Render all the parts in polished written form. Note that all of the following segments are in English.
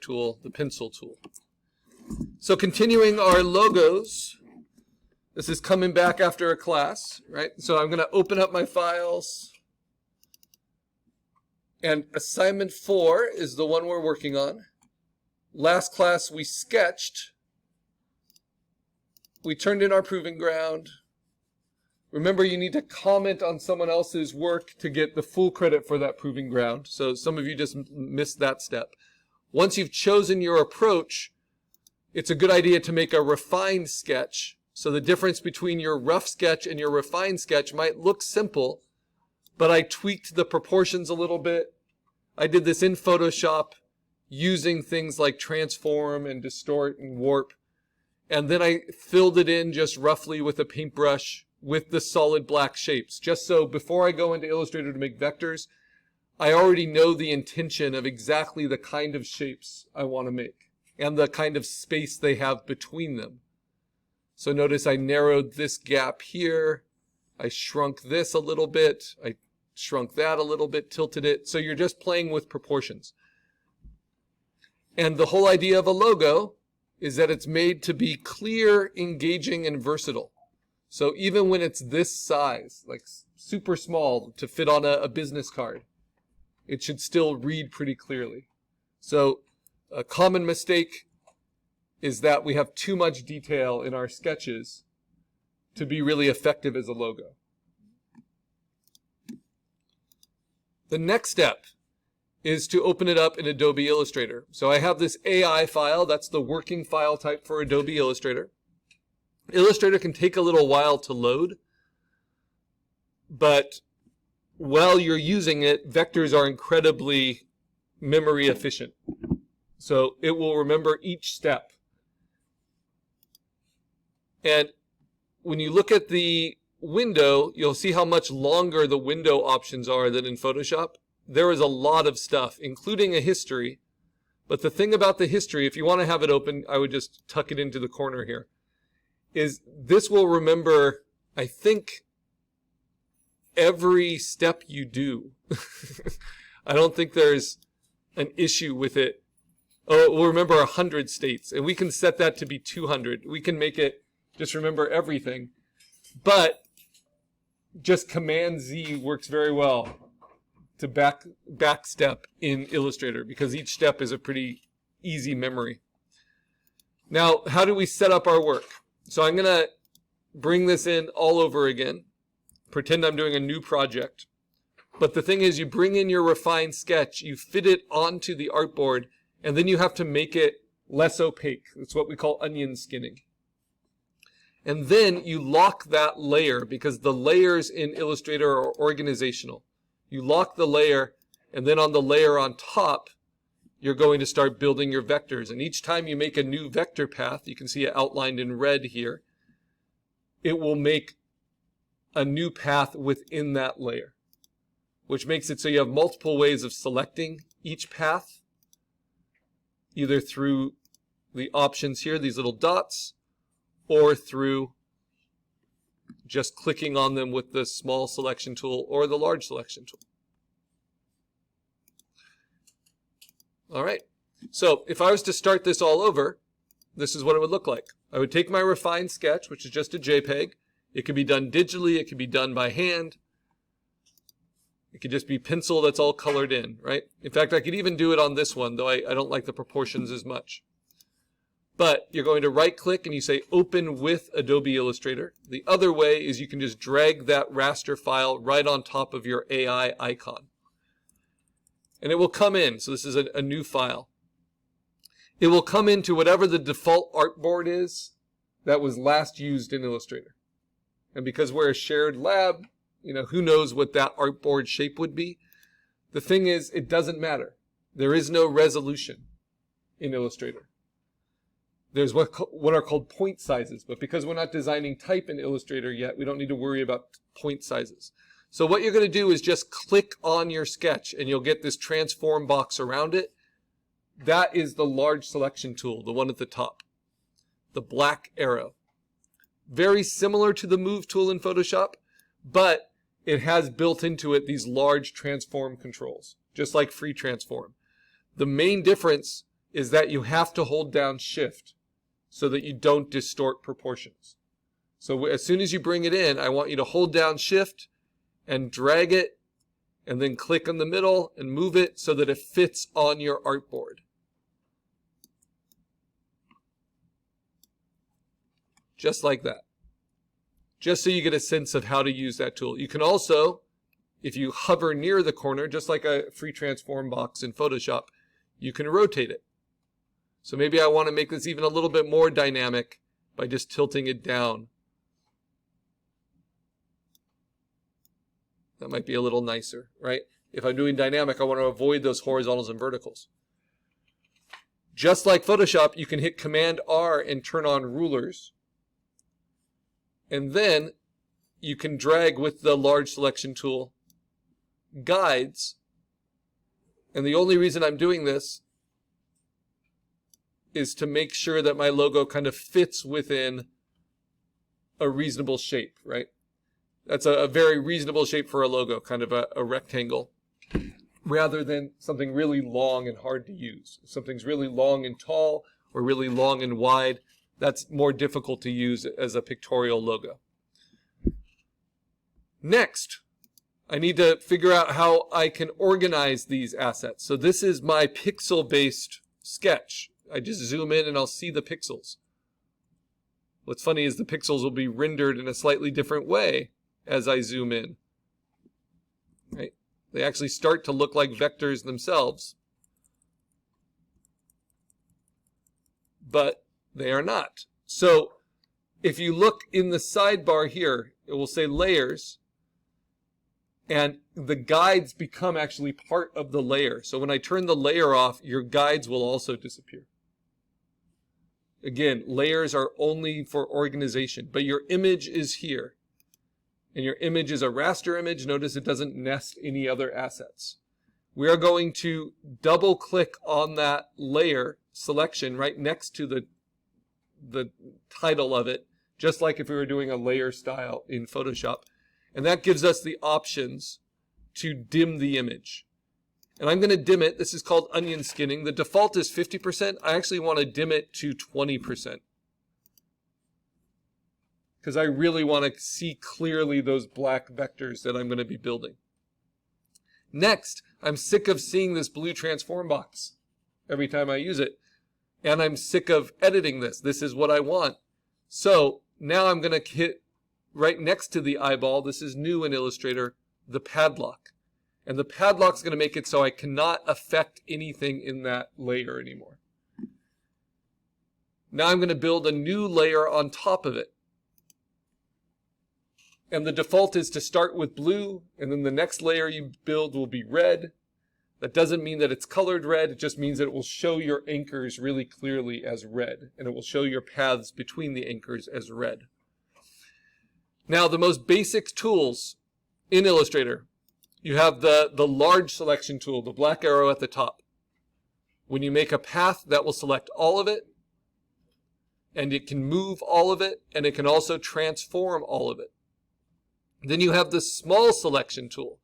tool, the pencil tool. So continuing our logos, this is coming back after a class, right? So I'm going to open up my files. And assignment 4 is the one we're working on. Last class we sketched. We turned in our proving ground. Remember, you need to comment on someone else's work to get the full credit for that proving ground. So some of you just missed that step. Once you've chosen your approach, it's a good idea to make a refined sketch. So the difference between your rough sketch and your refined sketch might look simple, but I tweaked the proportions a little bit. I did this in Photoshop using things like transform and distort and warp. And then I filled it in just roughly with a paintbrush with the solid black shapes. Just so before I go into Illustrator to make vectors, I already know the intention of exactly the kind of shapes I want to make and the kind of space they have between them. So notice I narrowed this gap here. I shrunk this a little bit. I shrunk that a little bit, tilted it. So you're just playing with proportions. And the whole idea of a logo is that it's made to be clear, engaging, and versatile. So even when it's this size, like super small to fit on a business card, it should still read pretty clearly. So a common mistake is that we have too much detail in our sketches to be really effective as a logo. The next step is to open it up in Adobe Illustrator. So I have this AI file, that's the working file type for Adobe Illustrator. Illustrator can take a little while to load, but while you're using it, vectors are incredibly memory efficient. So it will remember each step. And when you look at the window, you'll see how much longer the window options are than in Photoshop. There is a lot of stuff, including a history. But the thing about the history, if you want to have it open, I would just tuck it into the corner here, is this will remember, I think, every step you do. I don't think there's an issue with it. Oh, it will remember 100 states, and we can set that to be 200. We can make it just remember everything. But just Command Z works very well to back step in Illustrator because each step is a pretty easy memory. Now, how do we set up our work? So I'm going to bring this in all over again. Pretend I'm doing a new project. But the thing is, you bring in your refined sketch, you fit it onto the artboard, and then you have to make it less opaque. That's what we call onion skinning. And then you lock that layer because the layers in Illustrator are organizational. You lock the layer, and then on the layer on top, you're going to start building your vectors. And each time you make a new vector path, you can see it outlined in red here, it will make a new path within that layer, which makes it so you have multiple ways of selecting each path, either through the options here, these little dots, or through just clicking on them with the small selection tool or the large selection tool. All right, so if I was to start this all over, this is what it would look like. I would take my refined sketch, which is just a JPEG. It could be done digitally, it could be done by hand. It could just be pencil that's all colored in, right? In fact, I could even do it on this one, though I don't like the proportions as much. But you're going to right-click and you say Open with Adobe Illustrator. The other way is you can just drag that raster file right on top of your AI icon. And it will come in. So this is a new file. It will come into whatever the default artboard is that was last used in Illustrator. And because we're a shared lab, who knows what that artboard shape would be. The thing is, it doesn't matter. There is no resolution in Illustrator. There's what are called point sizes, but because we're not designing type in Illustrator yet, we don't need to worry about point sizes. So what you're going to do is just click on your sketch and you'll get this transform box around it. That is the large selection tool, the one at the top, the black arrow. Very similar to the move tool in Photoshop, but it has built into it these large transform controls, just like free transform. The main difference is that you have to hold down Shift so that you don't distort proportions. So as soon as you bring it in, I want you to hold down Shift and drag it, and then click on the middle and move it so that it fits on your artboard. Just like that. Just so you get a sense of how to use that tool. You can also, if you hover near the corner, just like a free transform box in Photoshop, you can rotate it. So maybe I want to make this even a little bit more dynamic by just tilting it down. That might be a little nicer, right? If I'm doing dynamic, I want to avoid those horizontals and verticals. Just like Photoshop, you can hit Command R and turn on rulers. And then you can drag with the large selection tool guides. And the only reason I'm doing this is to make sure that my logo kind of fits within a reasonable shape, right? That's a very reasonable shape for a logo, kind of a rectangle, rather than something really long and hard to use. If something's really long and tall or really long and wide, that's more difficult to use as a pictorial logo. Next, I need to figure out how I can organize these assets. So this is my pixel-based sketch. I just zoom in and I'll see the pixels. What's funny is the pixels will be rendered in a slightly different way as I zoom in. Right? They actually start to look like vectors themselves, but they are not. So if you look in the sidebar here, it will say layers, and the guides become actually part of the layer. So when I turn the layer off, your guides will also disappear. Again, layers are only for organization, but your image is here. And your image is a raster image. Notice it doesn't nest any other assets. We are going to double click on that layer selection right next to the title of it, just like if we were doing a layer style in Photoshop. And that gives us the options to dim the image. And I'm going to dim it. This is called onion skinning. The default is 50%. I actually want to dim it to 20%. Because I really want to see clearly those black vectors that I'm going to be building. Next, I'm sick of seeing this blue transform box every time I use it. And I'm sick of editing this. This is what I want. So now I'm going to hit right next to the eyeball. This is new in Illustrator, the padlock. And the padlock is going to make it so I cannot affect anything in that layer anymore. Now I'm going to build a new layer on top of it. And the default is to start with blue, and then the next layer you build will be red. That doesn't mean that it's colored red. It just means that it will show your anchors really clearly as red, and it will show your paths between the anchors as red. Now, the most basic tools in Illustrator, you have the large selection tool, the black arrow at the top. When you make a path, that will select all of it, and it can move all of it, and it can also transform all of it. Then you have the small selection tool.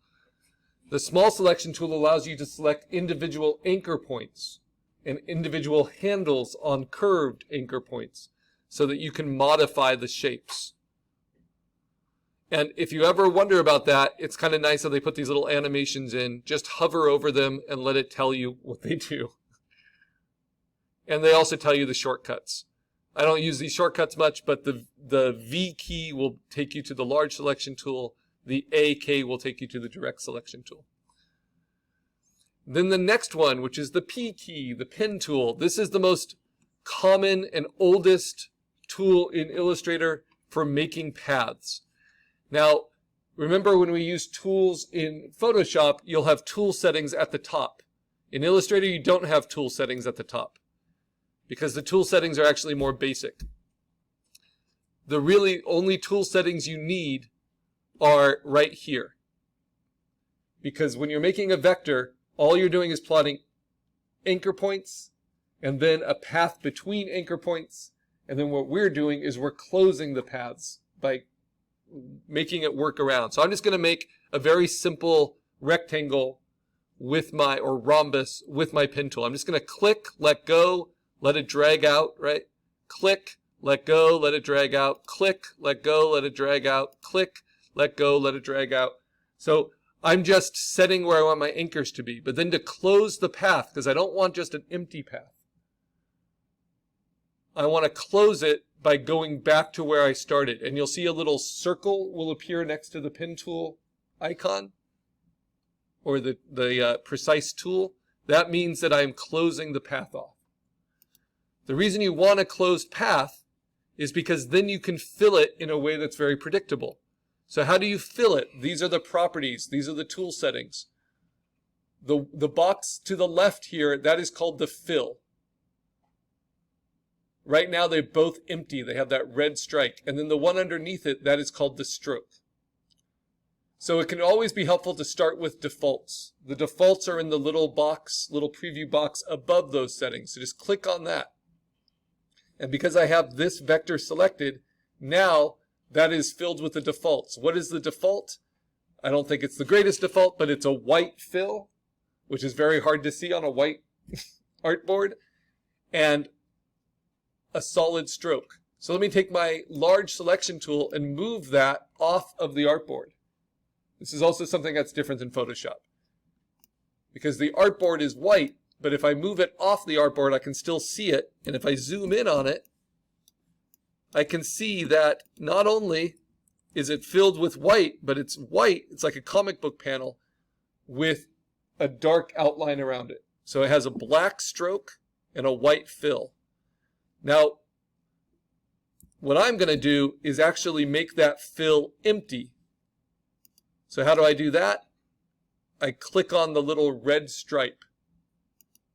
The small selection tool allows you to select individual anchor points and individual handles on curved anchor points so that you can modify the shapes. And if you ever wonder about that, it's kind of nice that they put these little animations in. Just hover over them and let it tell you what they do. And they also tell you the shortcuts. I don't use these shortcuts much, but the V key will take you to the large selection tool. The A key will take you to the direct selection tool. Then the next one, which is the P key, the pen tool. This is the most common and oldest tool in Illustrator for making paths. Now, remember when we use tools in Photoshop, you'll have tool settings at the top. In Illustrator, you don't have tool settings at the top, because the tool settings are actually more basic. The really only tool settings you need are right here. Because when you're making a vector, all you're doing is plotting anchor points and then a path between anchor points. And then what we're doing is we're closing the paths by making it work around. So I'm just going to make a very simple rectangle with my, or rhombus with my pen tool. I'm just going to click, let go, let it drag out, right? Click, let go, let it drag out, click, let go, let it drag out, click, let go, let it drag out. So I'm just setting where I want my anchors to be. But then to close the path, because I don't want just an empty path, I want to close it by going back to where I started. And you'll see a little circle will appear next to the pen tool icon, or the precise tool. That means that I'm closing the path off. The reason you want a closed path is because then you can fill it in a way that's very predictable. So how do you fill it? These are the properties. These are the tool settings. The box to the left here, that is called the fill. Right now they're both empty. They have that red strike. And then the one underneath it, that is called the stroke. So it can always be helpful to start with defaults. The defaults are in the little box, little preview box above those settings. So just click on that. And because I have this vector selected, now that is filled with the defaults. What is the default? I don't think it's the greatest default, but it's a white fill, which is very hard to see on a white artboard, and a solid stroke. So let me take my large selection tool and move that off of the artboard. This is also something that's different in Photoshop, because the artboard is white, but if I move it off the artboard, I can still see it. And if I zoom in on it, I can see that not only is it filled with white, but it's white. It's like a comic book panel with a dark outline around it. So it has a black stroke and a white fill. Now, what I'm going to do is actually make that fill empty. So how do I do that? I click on the little red stripe,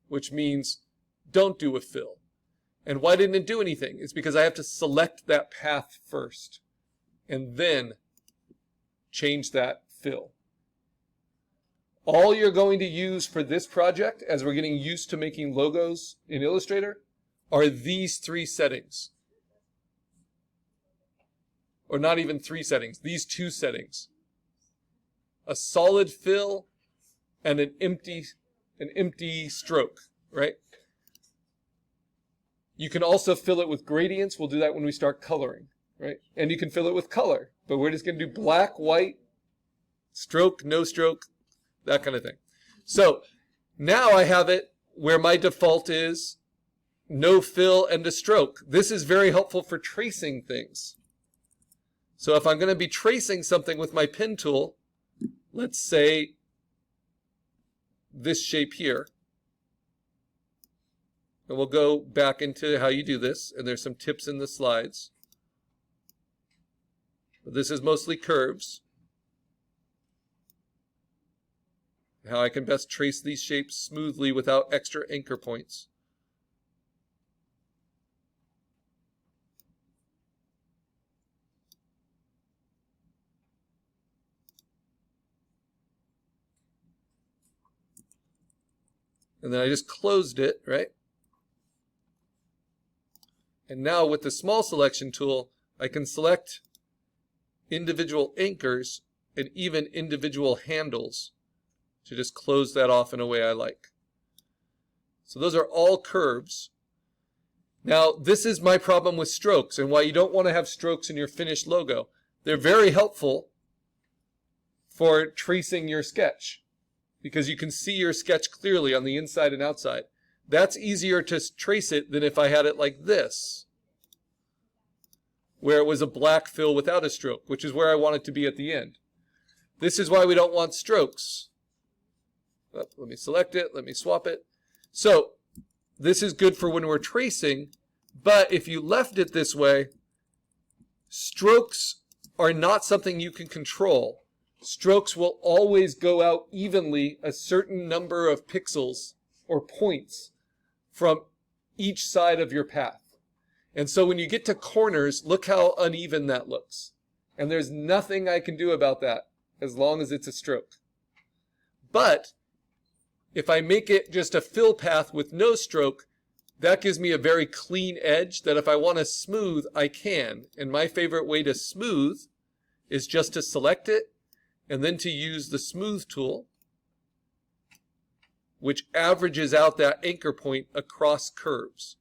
which means don't do a fill. And why didn't it do anything? It's because I have to select that path first and then change that fill. All you're going to use for this project, as we're getting used to making logos in Illustrator, are these three settings. Or not even three settings, these two settings. A solid fill and an empty stroke, right? You can also fill it with gradients. We'll do that when we start coloring, right? And you can fill it with color, but we're just going to do black, white, stroke, no stroke, that kind of thing. So now I have it where my default is no fill and a stroke. This is very helpful for tracing things. So if I'm going to be tracing something with my pen tool, let's say this shape here. And we'll go back into how you do this, and there's some tips in the slides. This is mostly curves. How I can best trace these shapes smoothly without extra anchor points. And then I just closed it, right? And now with the small selection tool, I can select individual anchors and even individual handles to just close that off in a way I like. So those are all curves. Now, this is my problem with strokes and why you don't want to have strokes in your finished logo. They're very helpful for tracing your sketch because you can see your sketch clearly on the inside and outside. That's easier to trace it than if I had it like this, where it was a black fill without a stroke, which is where I want it to be at the end. This is why we don't want strokes. Let me select it, let me swap it. So this is good for when we're tracing, but if you left it this way, strokes are not something you can control. Strokes will always go out evenly a certain number of pixels or points from each side of your path. And so when you get to corners, look how uneven that looks. And there's nothing I can do about that as long as it's a stroke. But if I make it just a fill path with no stroke, that gives me a very clean edge that if I want to smooth, I can. And my favorite way to smooth is just to select it and then to use the smooth tool which averages out that anchor point across curves.